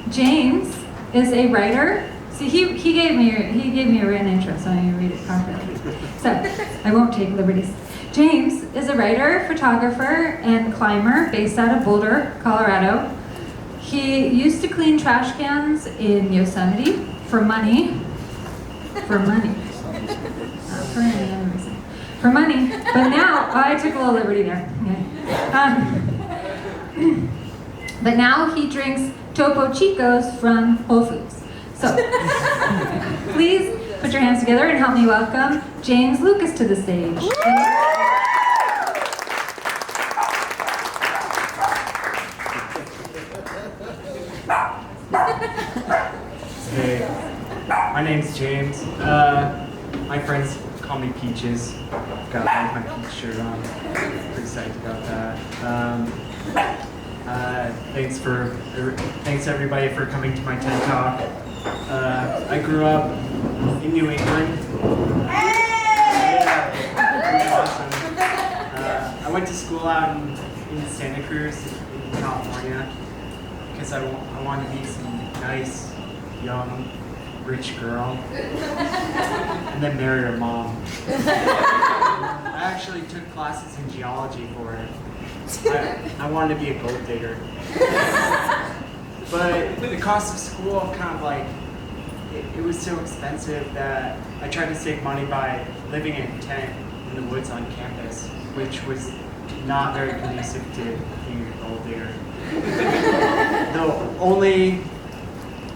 James is a writer. See, he gave me a written intro, so I'm going to read it properly. So I won't take liberties. James is a writer, photographer, and climber based out of Boulder, Colorado. He used to clean trash cans in Yosemite for money. For money. Not for any other reason. For money. But now, I took a little liberty there. Okay. But now he drinks Topo Chicos from Whole Foods. So, please put your hands together and help me welcome James Lucas to the stage. Hey, my name's James. My friends call me Peaches. Got my Peach shirt on. Pretty psyched about that. Thanks everybody for coming to my TED Talk. I grew up in New England. Yeah, it was awesome. I went to school out in Santa Cruz, in California, because I wanted to be some nice, young, rich girl, and then marry her mom. I actually took classes in geology for her. I wanted to be a gold digger. But the cost of school kind of like, it was so expensive that I tried to save money by living in a tent in the woods on campus, which was not very conducive to being a gold digger. The only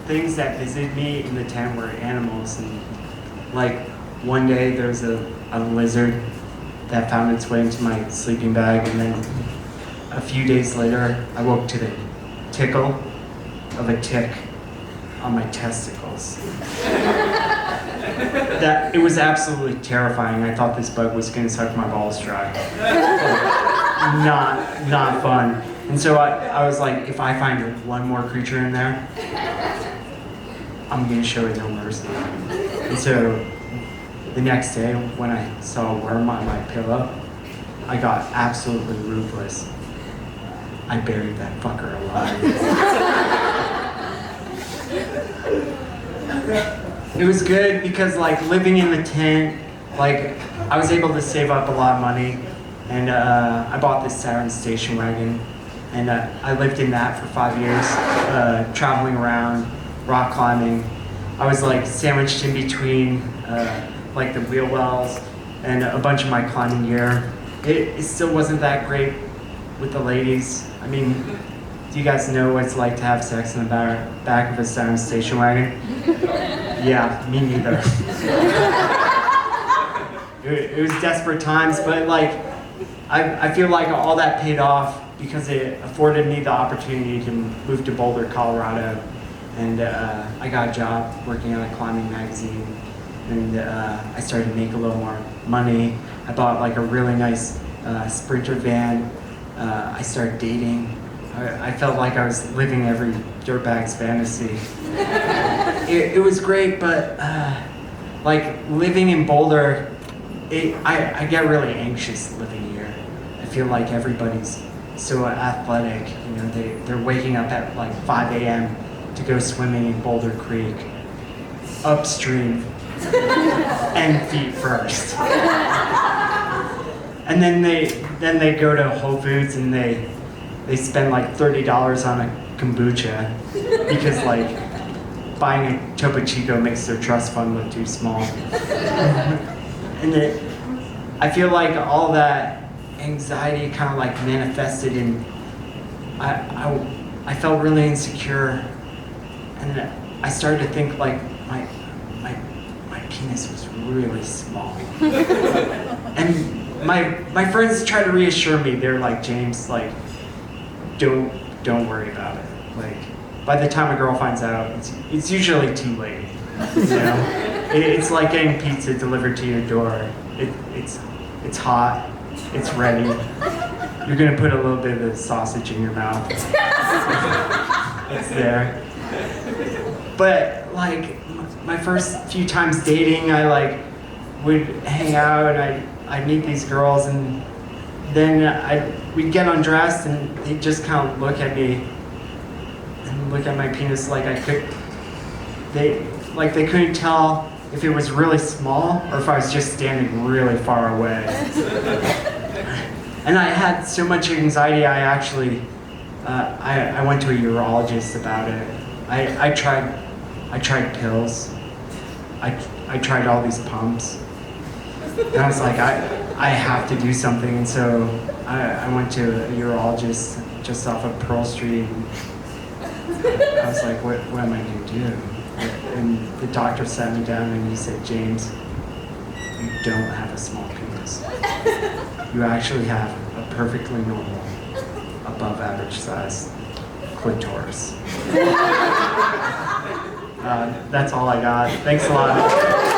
things that visited me in the tent were animals, and like one day there was a lizard that found its way into my sleeping bag, and then a few days later I woke to the tickle of a tick on my testicles. That it was absolutely terrifying. I thought this bug was gonna suck my balls dry. Not fun. And so I was like, if I find one more creature in there, I'm gonna show it no mercy. And so the next day when I saw a worm on my pillow, I got absolutely ruthless. I buried that fucker alive. It was good because like living in the tent, like I was able to save up a lot of money, and I bought this Saturn station wagon, and I lived in that for 5 years, traveling around, rock climbing. I was like sandwiched in between like the wheel wells and a bunch of my climbing gear. It still wasn't that great with the ladies. I mean, do you guys know what it's like to have sex in the back of a Saturn station wagon? Yeah, me neither. It was desperate times, but like, I feel like all that paid off because it afforded me the opportunity to move to Boulder, Colorado, and I got a job working on a climbing magazine, and I started to make a little more money. I bought like a really nice Sprinter van. I started dating. I felt like I was living every dirtbag's fantasy. It was great, but like living in Boulder, I get really anxious living here. I feel like everybody's so athletic. You know, they're waking up at like 5 a.m. to go swimming in Boulder Creek, upstream, and feet first. And then they go to Whole Foods and they spend like $30 on a kombucha because like buying a Topo Chico makes their trust fund look too small. And I feel like all that anxiety kind of like manifested in, I felt really insecure, and I started to think like my penis was really small. And my friends try to reassure me. They're like, James, like, don't worry about it. Like, by the time a girl finds out, it's usually too late. You know, it's like getting pizza delivered to your door. It's hot. It's ready. You're gonna put a little bit of the sausage in your mouth. It's there. But like my first few times dating, I like would hang out and I'd meet these girls, and then we'd get undressed and they'd just kind of look at me and look at my penis like they couldn't tell if it was really small or if I was just standing really far away. And I had so much anxiety, I actually, I went to a urologist about it. I tried pills. I tried all these pumps. And I was like, I have to do something. And so I went to a urologist just off of Pearl Street. I was like, what am I going to do? And the doctor sat me down and he said, James, you don't have a small penis. You actually have a perfectly normal, above average size clitoris. That's all I got. Thanks a lot.